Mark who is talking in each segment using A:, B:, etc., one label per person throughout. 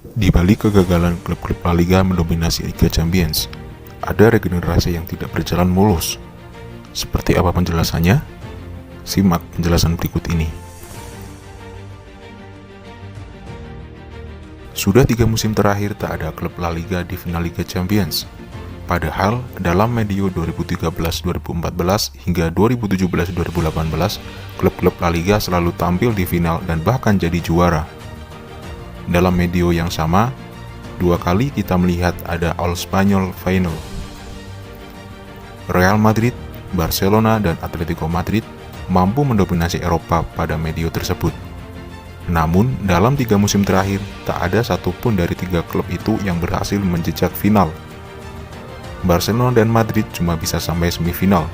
A: Di balik kegagalan klub-klub La Liga mendominasi Liga Champions, ada regenerasi yang tidak berjalan mulus. Seperti apa penjelasannya? Simak penjelasan berikut ini. Sudah 3 musim terakhir tak ada klub La Liga di final Liga Champions. Padahal dalam medio 2013-2014 hingga 2017-2018, klub-klub La Liga selalu tampil di final dan bahkan jadi juara. Dalam medio yang sama, 2 kali kita melihat ada All Spanyol Final. Real Madrid, Barcelona, dan Atletico Madrid mampu mendominasi Eropa pada medio tersebut. Namun, dalam 3 musim terakhir, tak ada satupun dari 3 klub itu yang berhasil menjejak final. Barcelona dan Madrid cuma bisa sampai semifinal,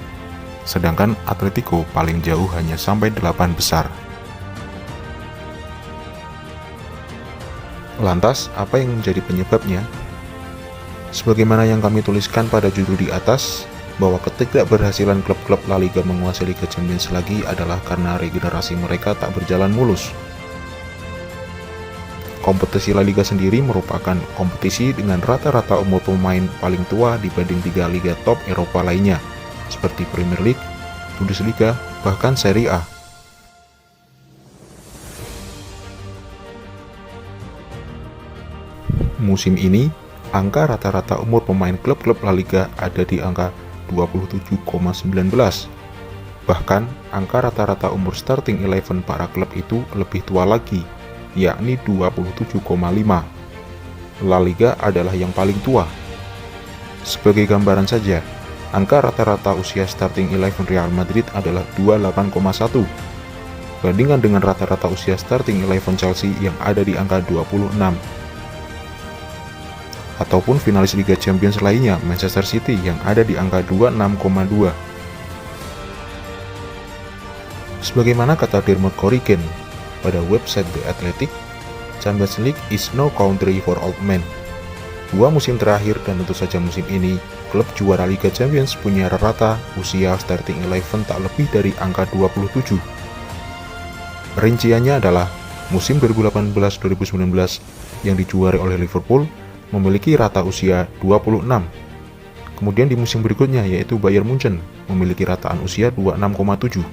A: sedangkan Atletico paling jauh hanya sampai 8 besar. Lantas, apa yang menjadi penyebabnya? Sebagaimana yang kami tuliskan pada judul di atas, bahwa ketidakberhasilan klub-klub La Liga menguasai Liga Champions lagi adalah karena regenerasi mereka tak berjalan mulus. Kompetisi La Liga sendiri merupakan kompetisi dengan rata-rata umur pemain paling tua dibanding 3 liga top Eropa lainnya, seperti Premier League, Bundesliga, bahkan Serie A. Musim ini, angka rata-rata umur pemain klub-klub La Liga ada di angka 27,19. Bahkan, angka rata-rata umur starting 11 para klub itu lebih tua lagi, yakni 27,5. La Liga adalah yang paling tua. Sebagai gambaran saja, angka rata-rata usia starting 11 Real Madrid adalah 28,1. Bandingkan dengan rata-rata usia starting 11 Chelsea yang ada di angka 26. Ataupun finalis Liga Champions lainnya, Manchester City yang ada di angka 26,2. Sebagaimana kata Dermot Corrigan pada website The Athletic, Champions League is no country for old men. 2 musim terakhir dan tentu saja musim ini, klub juara Liga Champions punya rata usia starting 11 tak lebih dari angka 27. Rinciannya adalah musim 2018-2019 yang dijuarai oleh Liverpool memiliki rata usia 26. Kemudian di musim berikutnya yaitu Bayern Munchen memiliki rataan usia 26,7.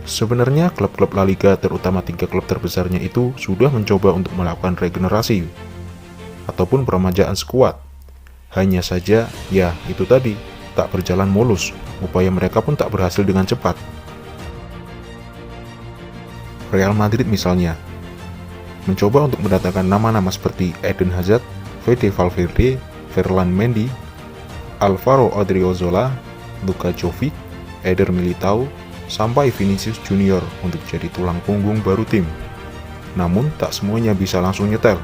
A: Sebenarnya klub-klub La Liga, terutama 3 klub terbesarnya itu, sudah mencoba untuk melakukan regenerasi ataupun peremajaan skuad. Hanya saja, ya itu tadi, tak berjalan mulus. Upaya mereka pun tak berhasil dengan cepat. Real Madrid misalnya, mencoba untuk mendatangkan nama-nama seperti Eden Hazard, Fede Valverde, Ferland Mendy, Alvaro Odriozola, Luka Jovic, Eder Militao, sampai Vinicius Junior untuk jadi tulang punggung baru tim. Namun tak semuanya bisa langsung nyetel.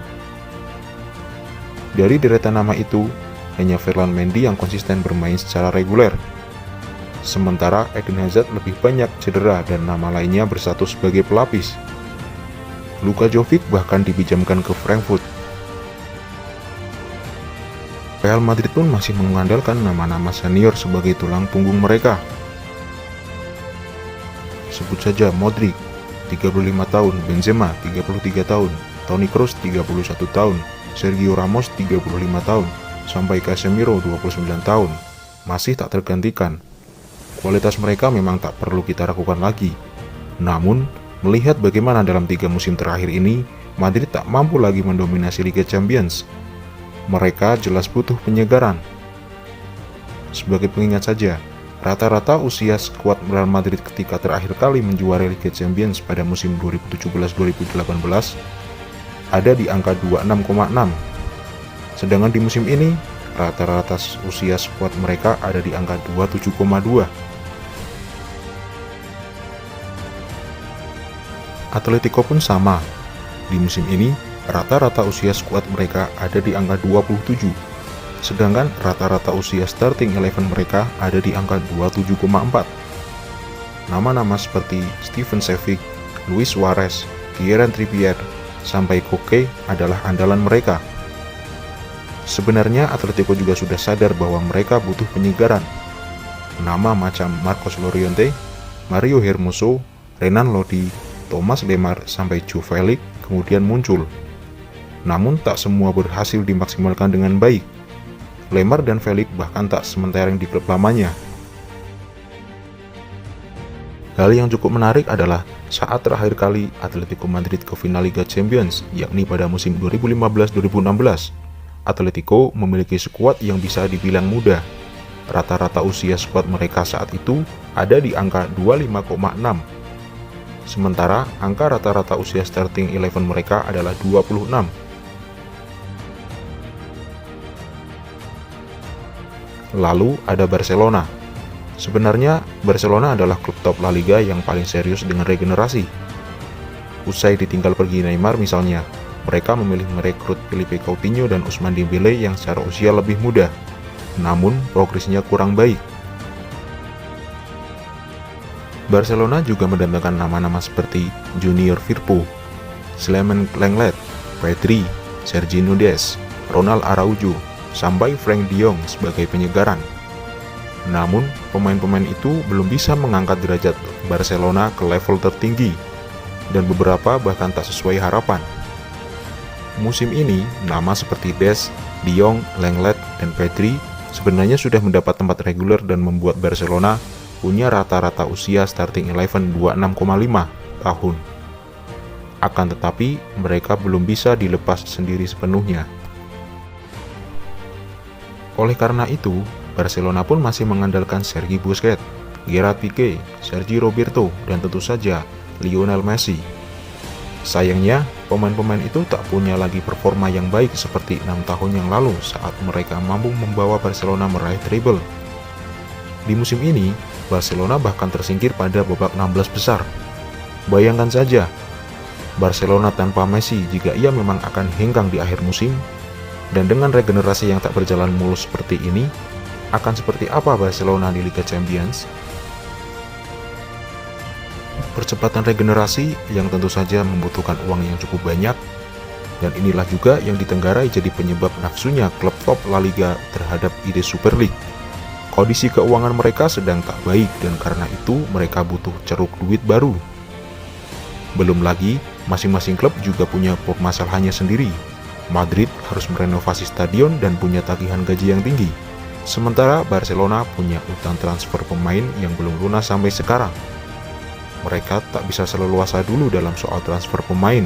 A: Dari deretan nama itu, hanya Ferland Mendy yang konsisten bermain secara reguler. Sementara Eden Hazard lebih banyak cedera dan nama lainnya bersatu sebagai pelapis. Luka Jovic bahkan dipinjamkan ke Frankfurt. Real Madrid pun masih mengandalkan nama-nama senior sebagai tulang punggung mereka. Sebut saja Modric, 35 tahun, Benzema, 33 tahun, Toni Kroos, 31 tahun, Sergio Ramos, 35 tahun, sampai Casemiro, 29 tahun. Masih tak tergantikan. Kualitas mereka memang tak perlu kita ragukan lagi. Namun, melihat bagaimana dalam 3 musim terakhir ini, Madrid tak mampu lagi mendominasi Liga Champions. Mereka jelas butuh penyegaran. Sebagai pengingat saja, rata-rata usia skuad Real Madrid ketika terakhir kali menjuarai Liga Champions pada musim 2017-2018 ada di angka 26,6. Sedangkan di musim ini, rata-rata usia skuad mereka ada di angka 27,2. Atletico pun sama. Di musim ini, rata-rata usia skuad mereka ada di angka 27. Sedangkan rata-rata usia starting 11 mereka ada di angka 27,4. Nama-nama seperti Steven Savic, Luis Suarez, Kieran Trippier, sampai Koke adalah andalan mereka. Sebenarnya Atletico juga sudah sadar bahwa mereka butuh penyegaran. Nama macam Marcos Llorente, Mario Hermoso, Renan Lodi, Thomas Lemar sampai Joe Felix kemudian muncul. Namun tak semua berhasil dimaksimalkan dengan baik. Lemar dan Felix bahkan tak sementereng di klub lamanya. Hal yang cukup menarik adalah saat terakhir kali Atletico Madrid ke final Liga Champions, yakni pada musim 2015-2016. Atletico memiliki skuad yang bisa dibilang muda. Rata-rata usia skuad mereka saat itu ada di angka 25,6. Sementara angka rata-rata usia starting 11 mereka adalah 26. Lalu ada Barcelona. Sebenarnya Barcelona adalah klub top La Liga yang paling serius dengan regenerasi. Usai ditinggal pergi Neymar misalnya, mereka memilih merekrut Philippe Coutinho dan Ousmane Dembele yang secara usia lebih muda. Namun progresnya kurang baik. Barcelona juga mendatangkan nama-nama seperti Junior Firpo, Clement Lenglet, Pedri, Serginho Dest, Ronald Araujo, sampai Frank de Jong sebagai penyegaran. Namun, pemain-pemain itu belum bisa mengangkat derajat Barcelona ke level tertinggi, dan beberapa bahkan tak sesuai harapan. Musim ini, nama seperti Dest, de Jong, Lenglet, dan Pedri sebenarnya sudah mendapat tempat reguler dan membuat Barcelona punya rata-rata usia starting 11 26,5 tahun. Akan tetapi, mereka belum bisa dilepas sendiri sepenuhnya. Oleh karena itu, Barcelona pun masih mengandalkan Sergi Busquets, Gerard Piqué, Sergi Roberto, dan tentu saja Lionel Messi. Sayangnya, pemain-pemain itu tak punya lagi performa yang baik seperti 6 tahun yang lalu saat mereka mampu membawa Barcelona meraih treble. Di musim ini, Barcelona bahkan tersingkir pada babak 16 besar. Bayangkan saja, Barcelona tanpa Messi jika ia memang akan hengkang di akhir musim, dan dengan regenerasi yang tak berjalan mulus seperti ini, akan seperti apa Barcelona di Liga Champions? Percepatan regenerasi yang tentu saja membutuhkan uang yang cukup banyak, dan inilah juga yang ditenggarai jadi penyebab nafsunya klub top La Liga terhadap ide Super League. Kondisi keuangan mereka sedang tak baik dan karena itu mereka butuh ceruk duit baru. Belum lagi, masing-masing klub juga punya permasalahannya sendiri. Madrid harus merenovasi stadion dan punya tagihan gaji yang tinggi. Sementara Barcelona punya utang transfer pemain yang belum lunas sampai sekarang. Mereka tak bisa seleluasa dulu dalam soal transfer pemain.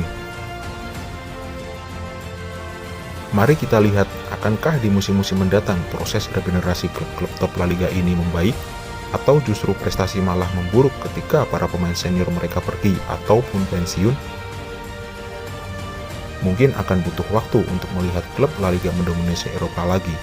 A: Mari kita lihat, akankah di musim-musim mendatang proses regenerasi klub-klub top La Liga ini membaik, atau justru prestasi malah memburuk ketika para pemain senior mereka pergi ataupun pensiun? Mungkin akan butuh waktu untuk melihat klub La Liga mendominasi Eropa lagi.